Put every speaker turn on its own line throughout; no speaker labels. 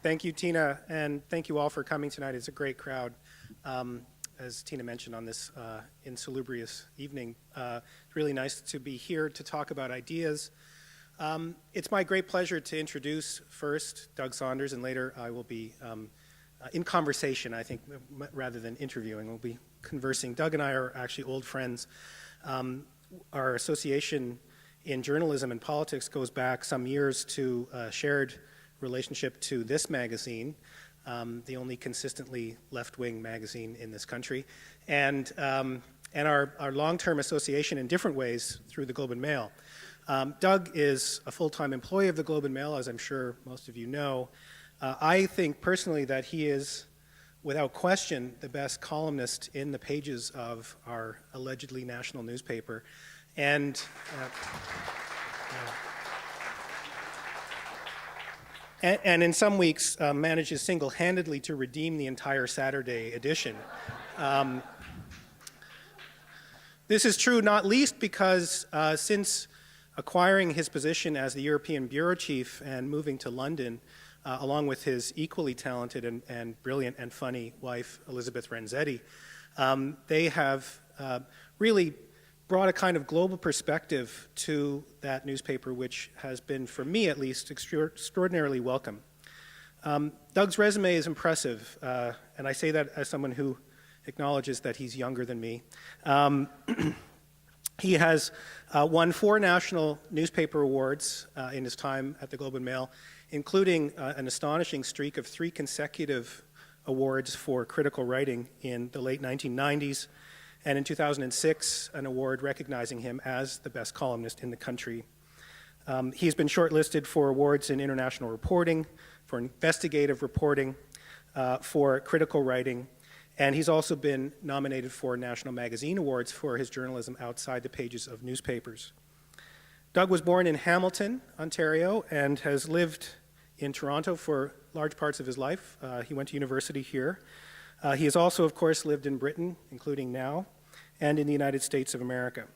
Thank you, Tina, and thank you all for coming tonight. It's a great crowd. As Tina mentioned on this insalubrious evening, it's really nice to be here to talk about ideas. It's my great pleasure to introduce first Doug Saunders, and later I will be in conversation, I think, rather than interviewing. We'll be conversing. Doug and I are actually old friends. Our association in journalism and politics goes back some years to a shared relationship to this magazine, the only consistently left-wing magazine in this country, and our long-term association in different ways through the Globe and Mail. Doug is a full-time employee of the Globe and Mail, as I'm sure most of you know. I think personally that he is, without question, the best columnist in the pages of our allegedly national newspaper. And in some weeks manages single-handedly to redeem the entire Saturday edition. This is true not least because since acquiring his position as the European bureau chief and moving to London, along with his equally talented and brilliant and funny wife, Elizabeth Renzetti, they have really brought a kind of global perspective to that newspaper, which has been, for me at least, extraordinarily welcome. Doug's resume is impressive, and I say that as someone who acknowledges that he's younger than me. He has won 4 national newspaper awards in his time at the Globe and Mail, including an astonishing streak of 3 consecutive awards for critical writing in the late 1990s, and in 2006, an award recognizing him as the best columnist in the country. He's been shortlisted for awards in international reporting, for investigative reporting, for critical writing, and he's also been nominated for National Magazine Awards for his journalism outside the pages of newspapers. Doug was born in Hamilton, Ontario, and has lived in Toronto for large parts of his life. He went to university here. He has also, of course, lived in Britain, including now, and in the United States of America.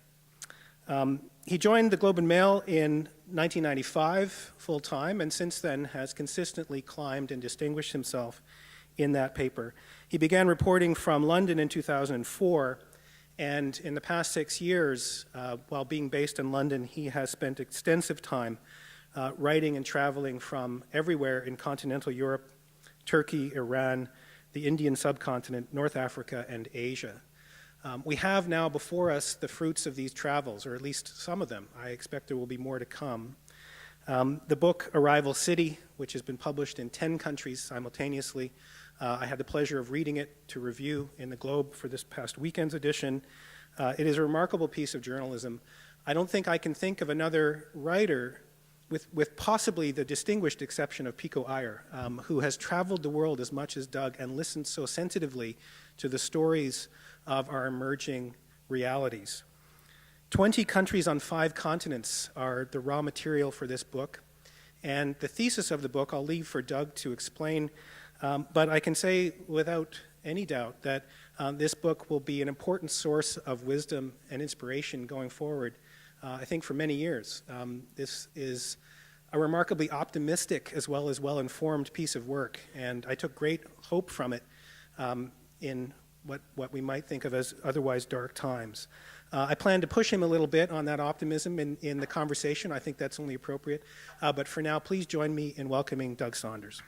He joined the Globe and Mail in 1995 full-time, and since then has consistently climbed and distinguished himself in that paper. He began reporting from London in 2004, and in the past 6 years, while being based in London, he has spent extensive time writing and traveling from everywhere in continental Europe, Turkey, Iran, the Indian subcontinent, North Africa, and Asia. We have now before us the fruits of these travels, or at least some of them. I expect there will be more to come. The book Arrival City, which has been published in 10 countries simultaneously, I had the pleasure of reading it to review in the Globe for this past weekend's edition. It is a remarkable piece of journalism. I don't think I can think of another writer, with possibly the distinguished exception of Pico Iyer, who has traveled the world as much as Doug and listened so sensitively to the stories of our emerging realities. 20 countries on 5 continents are the raw material for this book, and the thesis of the book I'll leave for Doug to explain, but I can say without any doubt that this book will be an important source of wisdom and inspiration going forward, I think for many years. This is a remarkably optimistic as well as well-informed piece of work, and I took great hope from it in what we might think of as otherwise dark times. I plan to push him a little bit on that optimism in the conversation. I think that's only appropriate. But for now, please join me in welcoming Doug Saunders.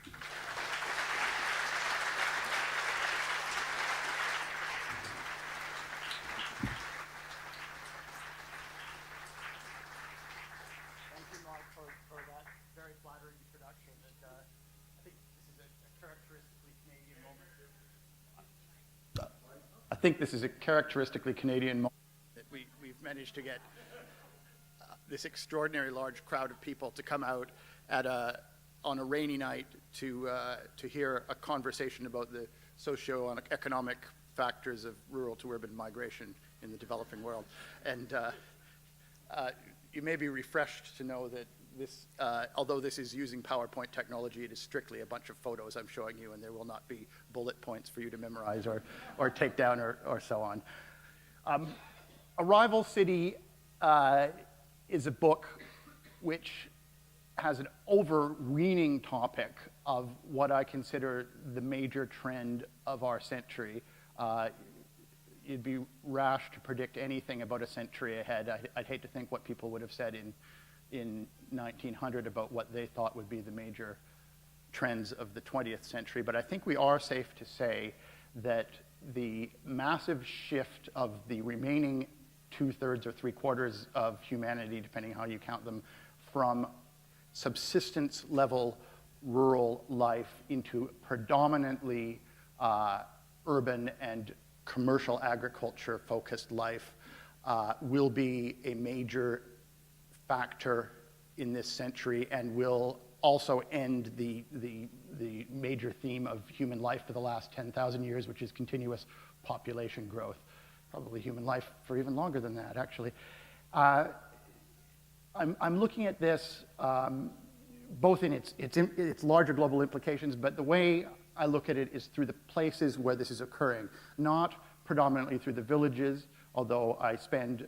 Thank you, Mark, for that very flattering introduction. I think this is a characteristically Canadian moment. I think this is a characteristically Canadian moment that we've managed to get this extraordinary large crowd of people to come out on a rainy night to hear a conversation about the socio-economic factors of rural to urban migration in the developing world. And you may be refreshed to know that this, although this is using PowerPoint technology, it is strictly a bunch of photos I'm showing you, and there will not be bullet points for you to memorize or take down or so on. Arrival City is a book which has an overweening topic of what I consider the major trend of our century. It'd be rash to predict anything about a century ahead. I'd hate to think what people would have said in 1900 about what they thought would be the major trends of the 20th century, but I think we are safe to say that the massive shift of the remaining 2/3 or 3/4 of humanity, depending how you count them, from subsistence level rural life into predominantly urban and commercial agriculture focused life will be a major factor in this century and will also end the major theme of human life for the last 10,000 years, which is continuous population growth. Probably human life for even longer than that, actually. I'm looking at this both in its larger global implications, but the way I look at it is through the places where this is occurring, not predominantly through the villages, although I spend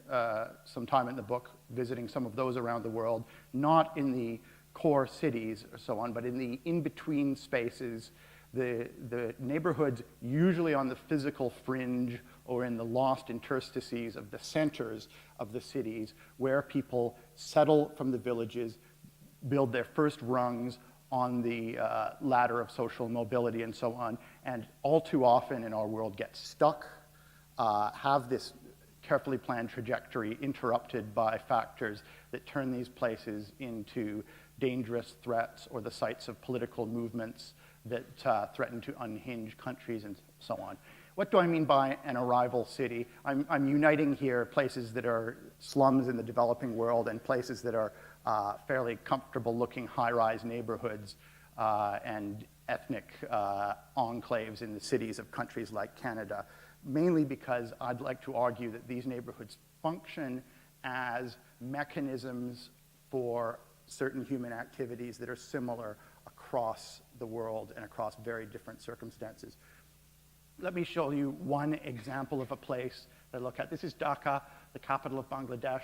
some time in the book visiting some of those around the world, not in the core cities or so on, but in the in-between spaces, the neighborhoods usually on the physical fringe or in the lost interstices of the centers of the cities where people settle from the villages, build their first rungs on the ladder of social mobility and so on, and all too often in our world get stuck, have this carefully planned trajectory interrupted by factors that turn these places into dangerous threats or the sites of political movements that threaten to unhinge countries and so on. What do I mean by an arrival city? I'm uniting here places that are slums in the developing world and places that are fairly comfortable looking high-rise neighborhoods and ethnic enclaves in the cities of countries like Canada, mainly because I'd like to argue that these neighborhoods function as mechanisms for certain human activities that are similar across the world and across very different circumstances. Let me show you one example of a place that I look at. This is Dhaka, the capital of Bangladesh,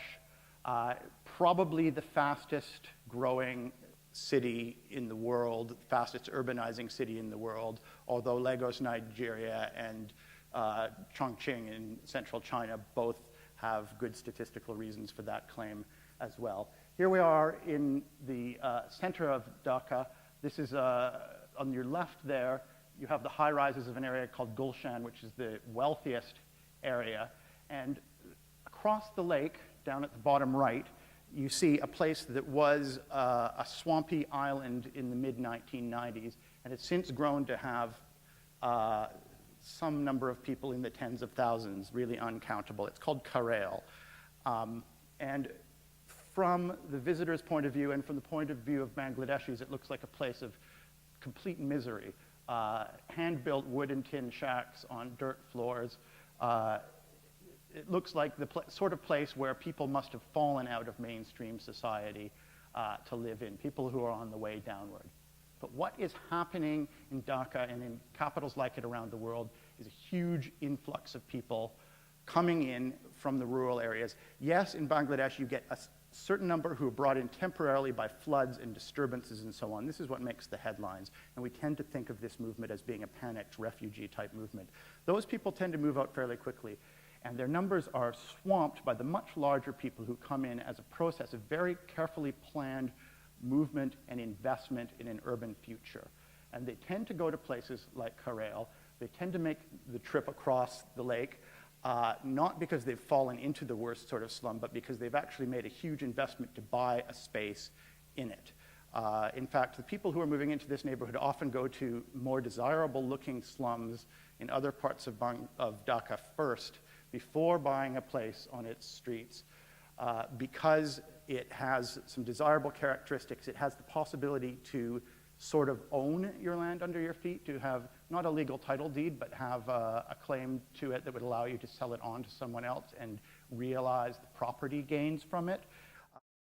probably the fastest growing city in the world, fastest urbanizing city in the world, although Lagos, Nigeria, and Chongqing in central China both have good statistical reasons for that claim as well. Here we are in the center of Dhaka. This is, on your left there, you have the high rises of an area called Gulshan, which is the wealthiest area. And across the lake, down at the bottom right, you see a place that was a swampy island in the mid-1990s, and it's since grown to have some number of people in the tens of thousands, really uncountable. It's called Karel. And from the visitor's point of view and from the point of view of Bangladeshis, it looks like a place of complete misery. Hand-built wood and tin shacks on dirt floors. It looks like the sort of place where people must have fallen out of mainstream society to live in, people who are on the way downward. But what is happening in Dhaka and in capitals like it around the world is a huge influx of people coming in from the rural areas. Yes, in Bangladesh, you get a certain number who are brought in temporarily by floods and disturbances and so on. This is what makes the headlines. And we tend to think of this movement as being a panicked refugee type movement. Those people tend to move out fairly quickly. And their numbers are swamped by the much larger people who come in as a process of very carefully planned movement and investment in an urban future. And they tend to go to places like Karel. They tend to make the trip across the lake, not because they've fallen into the worst sort of slum, but because they've actually made a huge investment to buy a space in it. In fact, the people who are moving into this neighborhood often go to more desirable looking slums in other parts of Dhaka first, before buying a place on its streets, because it has some desirable characteristics. It has the possibility to sort of own your land under your feet, to have not a legal title deed, but have a claim to it that would allow you to sell it on to someone else and realize the property gains from it.